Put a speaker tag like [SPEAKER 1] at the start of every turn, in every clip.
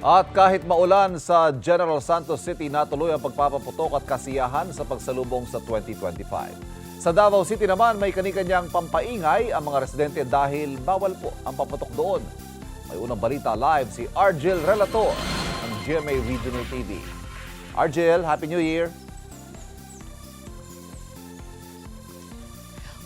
[SPEAKER 1] At kahit maulan sa General Santos City, natuloy ang pagpapaputok at kasiyahan sa pagsalubong sa 2025. Sa Davao City naman, may kani-kanyang pampaingay ang mga residente dahil bawal po ang paputok doon. May unang balita live si Argel Relator ng GMA Regional TV. Argel, Happy New Year!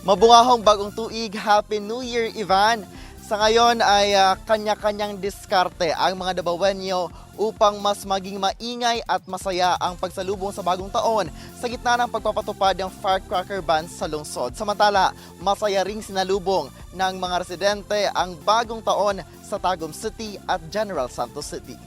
[SPEAKER 2] Mabungahong bagong tuig, Happy New Year, Ivan! Sa ngayon ay kanya-kanyang diskarte ang mga Davaoenyo upang mas maging maingay at masaya ang pagsalubong sa bagong taon sa gitna ng pagpapatupad ng firecracker ban sa lungsod. Samantala, masaya ring sinalubong ng mga residente ang bagong taon sa Tagum City at General Santos City.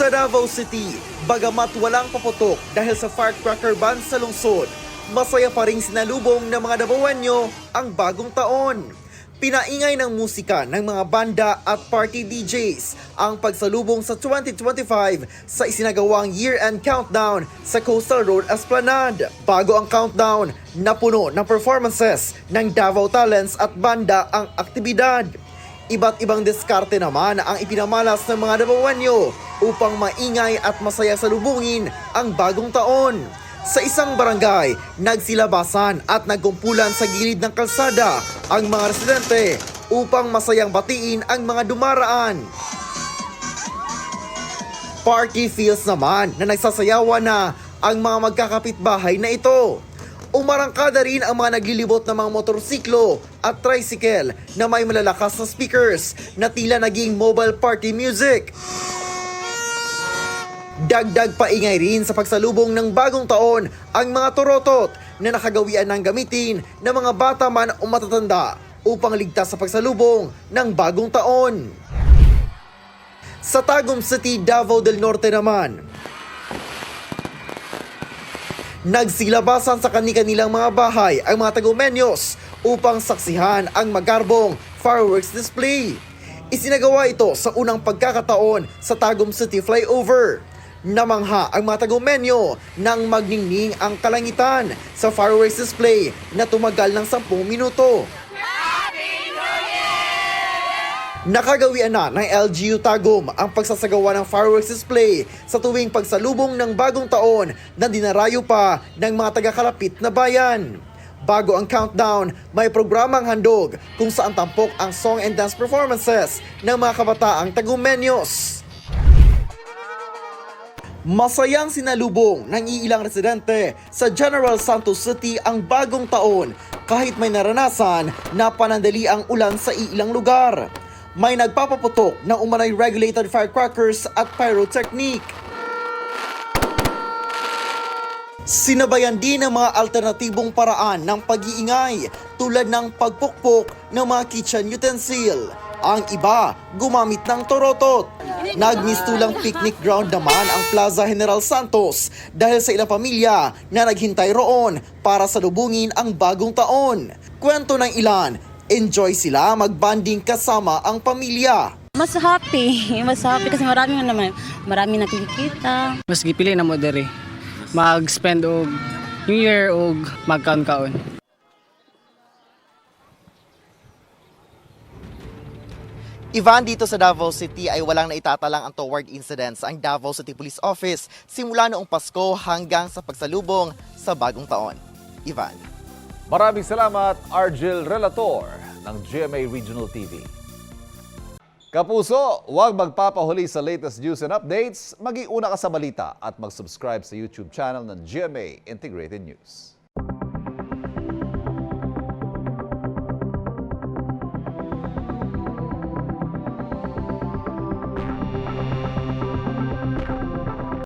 [SPEAKER 2] Sa Davao City, bagamat walang paputok dahil sa firecracker ban sa lungsod, masaya pa ring sinalubong ng mga Davaoenyo ang bagong taon. Pinaingay ng musika ng mga banda at party DJs ang pagsalubong sa 2025 sa isinagawang year-end countdown sa Coastal Road Esplanade. Bago ang countdown, napuno ng performances ng Davao Talents at banda ang aktibidad. Iba't ibang diskarte naman ang ipinamalas ng mga Davaoenyo upang maingay at masaya salubungin ang bagong taon. Sa isang barangay, nagsilabasan at nagkumpulan sa gilid ng kalsada ang mga residente upang masayang batiin ang mga dumaraan. Party feels naman na nagsasayawan na ang mga magkakapitbahay na ito. Umarangkada rin ang mga naglilibot ng mga motorsiklo at tricycle na may malalakas na speakers na tila naging mobile party music. Dagdag paingay rin sa pagsalubong ng bagong taon ang mga torotot na nakagawian ng gamitin ng mga bata man o matatanda upang ligtas sa pagsalubong ng bagong taon. Sa Tagum City, Davao del Norte naman, nagsilabasan sa kani-kanilang mga bahay ang mga Tagumenyos upang saksihan ang magarbong fireworks display. Isinagawa ito sa unang pagkakataon sa Tagum City Flyover. Namangha ang mga Tagumenyo nang magningning ang kalangitan sa fireworks display na tumagal ng 10 minuto. Nakagawian na ng LGU Tagum ang pagsasagawa ng fireworks display sa tuwing pagsalubong ng bagong taon na dinarayo pa ng mga taga-kalapit na bayan. Bago ang countdown, may programang handog kung saan tampok ang song and dance performances ng mga kabataang Tagumenyos. Masayang sinalubong ng iilang residente sa General Santos City ang bagong taon kahit may naranasan na panandali ang ulan sa iilang lugar. May nagpapaputok ng umanay regulated firecrackers at pyrotechnic. Sinabayan din ng mga alternatibong paraan ng pag-iingay tulad ng pagpukpok ng mga kitchen utensil. Ang iba, gumamit ng torotot. Nagmistulang picnic ground naman ang Plaza General Santos dahil sa ilang pamilya na naghintay roon para salubungin ang bagong taon. Kwento ng ilan, enjoy sila magbanding kasama ang pamilya.
[SPEAKER 3] Mas happy kasi marami nakikita.
[SPEAKER 4] Mas gipili na mo diri mag-spend og New Year og magkaon-kaon.
[SPEAKER 2] Ivan, dito sa Davao City ay walang naitatalang ang toward incidents ang Davao City Police Office simula noong Pasko hanggang sa pagsalubong sa bagong taon. Ivan.
[SPEAKER 1] Maraming salamat, Argel Relator ng GMA Regional TV. Kapuso, huwag magpapahuli sa latest news and updates. Mag-iuna ka sa balita at mag-subscribe sa YouTube channel ng GMA Integrated News.